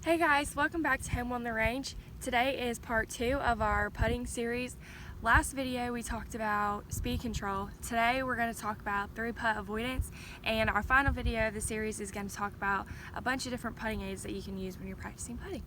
Hey guys, welcome back to Home on the Range. Today is part 2 of our putting series. Last video we talked about speed control. Today we're going to talk about 3-putt avoidance, and our final video of the series is going to talk about a bunch of different putting aids that you can use when you're practicing putting.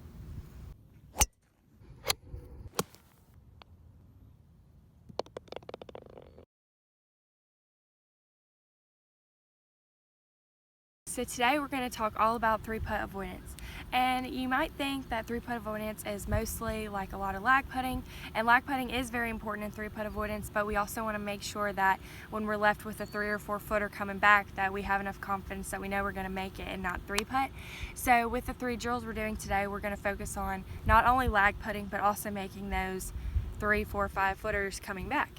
So today we're going to talk all about 3-putt avoidance. And you might think that 3-putt avoidance is mostly like a lot of lag putting, and lag putting is very important in 3-putt avoidance, but we also want to make sure that when we're left with a 3 or 4 footer coming back that we have enough confidence that we know we're going to make it and not 3-putt. So with the 3 drills we're doing today, we're going to focus on not only lag putting but also making those 3, 4, 5 footers coming back.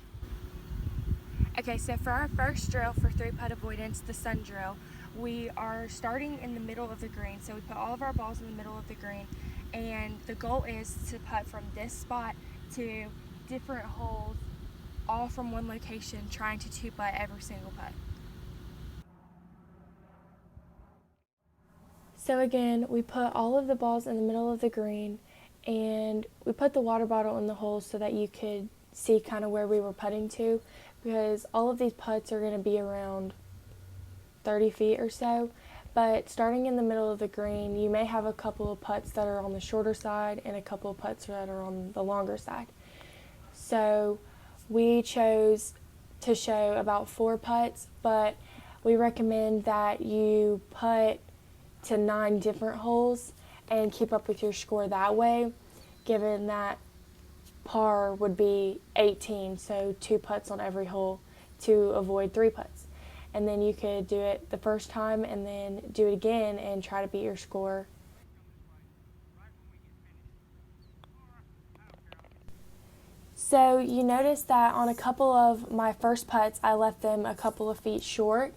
Okay, so for our first drill for 3-putt avoidance, the sun drill, we are starting in the middle of the green. So we put all of our balls in the middle of the green, and the goal is to putt from this spot to different holes, all from one location, trying to 2-putt every single putt. So again, we put all of the balls in the middle of the green, and we put the water bottle in the hole so that you could see kind of where we were putting to, because all of these putts are going to be around 30 feet or so. But starting in the middle of the green, you may have a couple of putts that are on the shorter side and a couple of putts that are on the longer side. So we chose to show about 4 putts, but we recommend that you putt to 9 different holes and keep up with your score that way, given that par would be 18, so 2 putts on every hole to avoid 3 putts. And then you could do it the first time and then do it again and try to beat your score. So you notice that on a couple of my first putts, I left them a couple of feet short.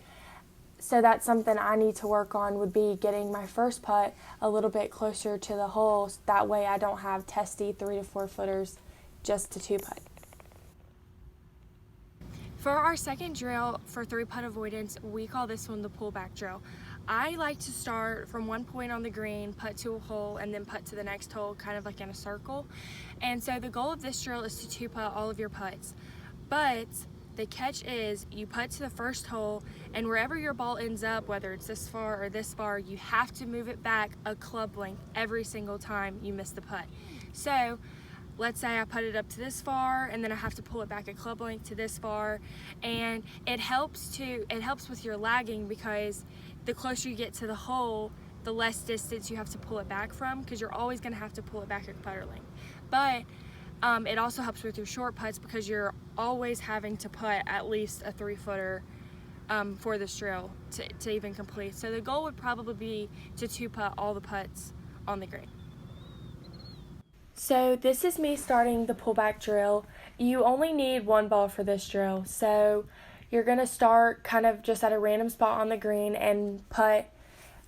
So that's something I need to work on, would be getting my first putt a little bit closer to the hole. That way I don't have testy 3 to 4 footers just to 2-putt. For our second drill for 3-putt avoidance, we call this one the pullback drill. I like to start from one point on the green, putt to a hole, and then putt to the next hole, kind of like in a circle. And so the goal of this drill is to 2-putt all of your putts. But the catch is you putt to the first hole, and wherever your ball ends up, whether it's this far or this far, you have to move it back a club length every single time you miss the putt. So let's say I put it up to this far and then I have to pull it back a club length to this far, and it helps with your lagging, because the closer you get to the hole, the less distance you have to pull it back from, because you're always going to have to pull it back a putter length. But it also helps with your short putts, because you're always having to putt at least a 3-footer for this drill to even complete. So the goal would probably be to 2-putt all the putts on the green. So this is me starting the pullback drill. You only need 1 ball for this drill. So you're going to start kind of just at a random spot on the green and putt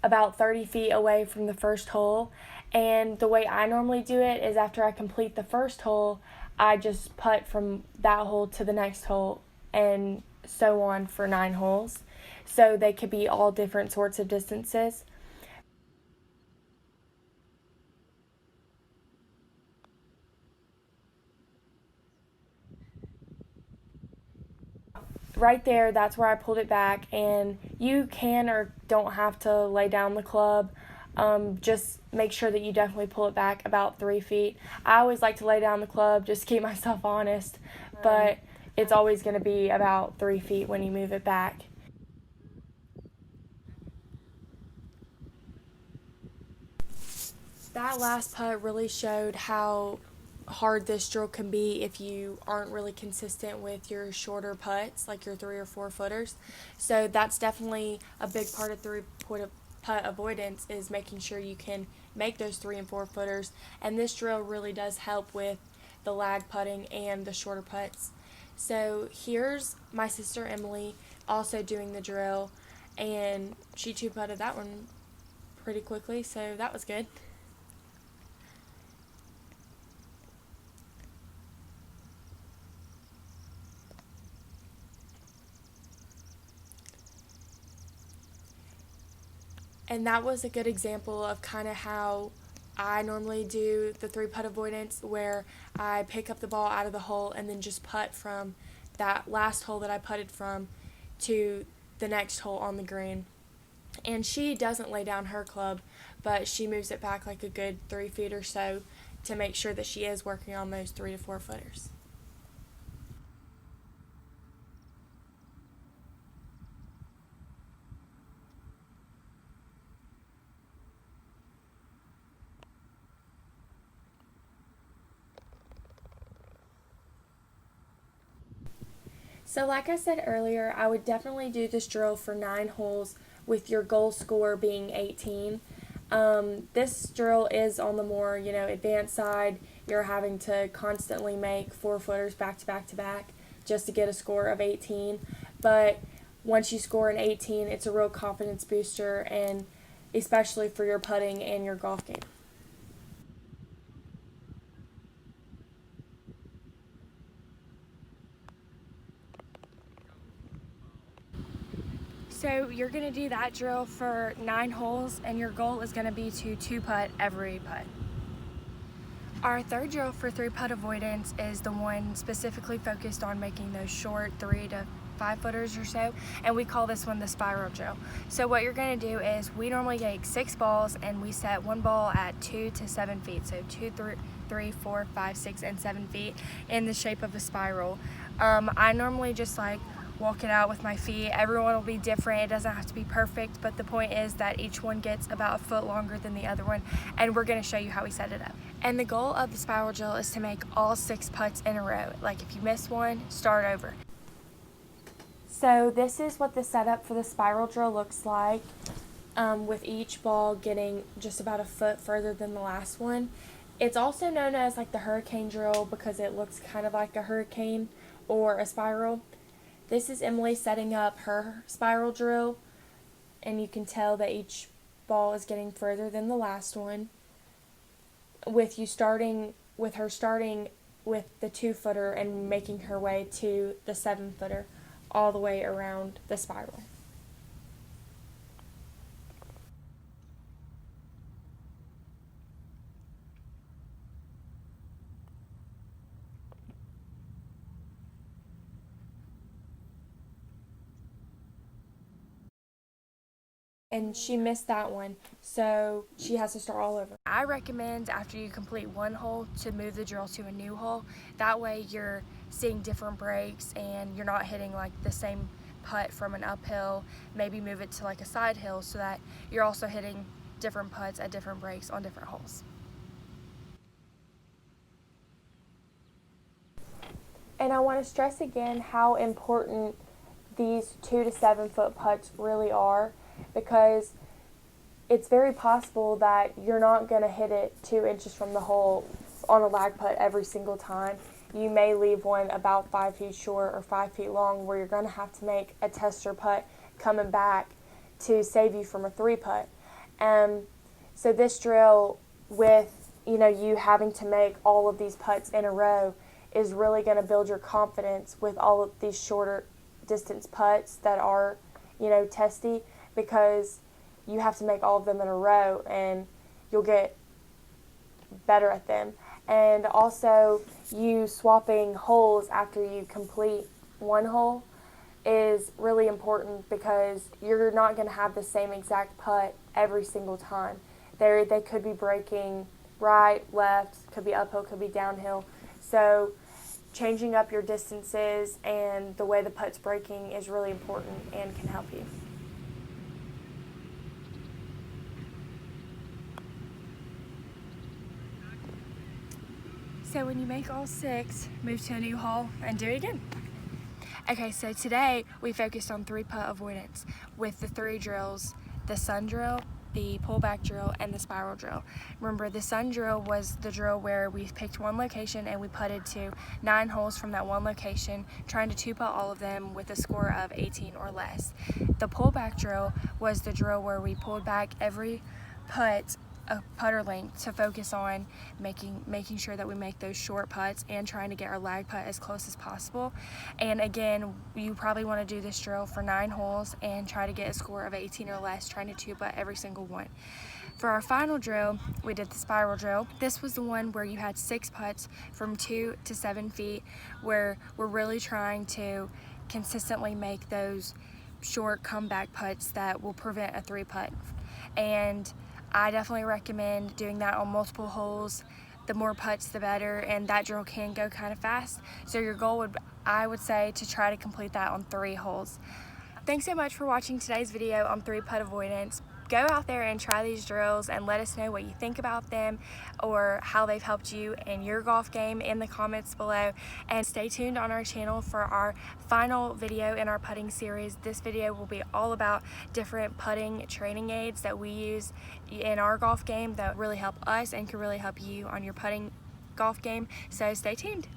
about 30 feet away from the first hole. And the way I normally do it is, after I complete the first hole, I just putt from that hole to the next hole, and so on for 9 holes. So they could be all different sorts of distances. Right there, that's where I pulled it back, and you can or don't have to lay down the club. Just make sure that you definitely pull it back about 3 feet. I always like to lay down the club just to keep myself honest, but it's always going to be about 3 feet when you move it back. That last putt really showed how hard this drill can be if you aren't really consistent with your shorter putts, like your 3 or 4 footers. So that's definitely a big part of 3-putt avoidance, is making sure you can make those 3 and 4 footers. And this drill really does help with the lag putting and the shorter putts. So here's my sister Emily also doing the drill, and she 2-putted that one pretty quickly, so that was good. And that was a good example of kind of how I normally do the 3-putt avoidance where I pick up the ball out of the hole and then just putt from that last hole that I putted from to the next hole on the green. And she doesn't lay down her club, but she moves it back like a good 3 feet or so to make sure that she is working on those 3 to 4 footers. So like I said earlier, I would definitely do this drill for 9 holes with your goal score being 18. This drill is on the more, advanced side. You're having to constantly make 4 footers back to back to back just to get a score of 18. But once you score an 18, it's a real confidence booster, and especially for your putting and your golf game. So you're going to do that drill for 9 holes, and your goal is going to be to 2-putt every putt. Our third drill for 3-putt avoidance is the one specifically focused on making those short 3 to 5 footers or so, and we call this one the spiral drill. So what you're going to do is we normally take 6 balls and we set one ball at 2 to 7 feet, so 2, 3, 4, 5, 6, and 7 feet in the shape of a spiral. I normally just walk it out with my feet. Everyone will be different. It doesn't have to be perfect, but the point is that each one gets about a foot longer than the other one, and we're going to show you how we set it up. And the goal of the spiral drill is to make all 6 putts in a row. Like if you miss one, start over. So this is what the setup for the spiral drill looks like, with each ball getting just about a foot further than the last one. It's also known as the hurricane drill because it looks kind of like a hurricane or a spiral. This is Emily setting up her spiral drill, and you can tell that each ball is getting further than the last one. With her starting with the 2-footer and making her way to the 7-footer all the way around the spiral. And she missed that one, so she has to start all over. I recommend after you complete one hole to move the drill to a new hole. That way you're seeing different breaks and you're not hitting the same putt from an uphill. Maybe move it to a side hill so that you're also hitting different putts at different breaks on different holes. And I want to stress again how important these 2 to 7 foot putts really are, because it's very possible that you're not going to hit it 2 inches from the hole on a lag putt every single time. You may leave one about 5 feet short or 5 feet long where you're going to have to make a tester putt coming back to save you from a 3-putt. So this drill, with you having to make all of these putts in a row, is really going to build your confidence with all of these shorter distance putts that are testy, because you have to make all of them in a row and you'll get better at them. And also, you swapping holes after you complete one hole is really important, because you're not going to have the same exact putt every single time. They could be breaking right, left, could be uphill, could be downhill. So changing up your distances and the way the putt's breaking is really important and can help you. So when you make all 6, move to a new hole and do it again. Okay, so today we focused on 3-putt avoidance with the 3 drills: the sun drill, the pullback drill, and the spiral drill. Remember, the sun drill was the drill where we picked one location and we putted to 9 holes from that one location, trying to 2-putt all of them with a score of 18 or less. The pullback drill was the drill where we pulled back every putt a putter length to focus on making sure that we make those short putts and trying to get our lag putt as close as possible. And again, you probably want to do this drill for 9 holes and try to get a score of 18 or less, trying to 2-putt every single one. For our final drill, we did the spiral drill. This was the one where you had 6 putts from 2 to 7 feet, where we're really trying to consistently make those short comeback putts that will prevent a 3-putt. And I definitely recommend doing that on multiple holes. The more putts, the better, and that drill can go kind of fast. So your goal would, I would say, to try to complete that on 3 holes. Thanks so much for watching today's video on 3-putt avoidance. Go out there and try these drills and let us know what you think about them or how they've helped you in your golf game in the comments below. And stay tuned on our channel for our final video in our putting series. This video will be all about different putting training aids that we use in our golf game that really help us and can really help you on your putting golf game. So stay tuned.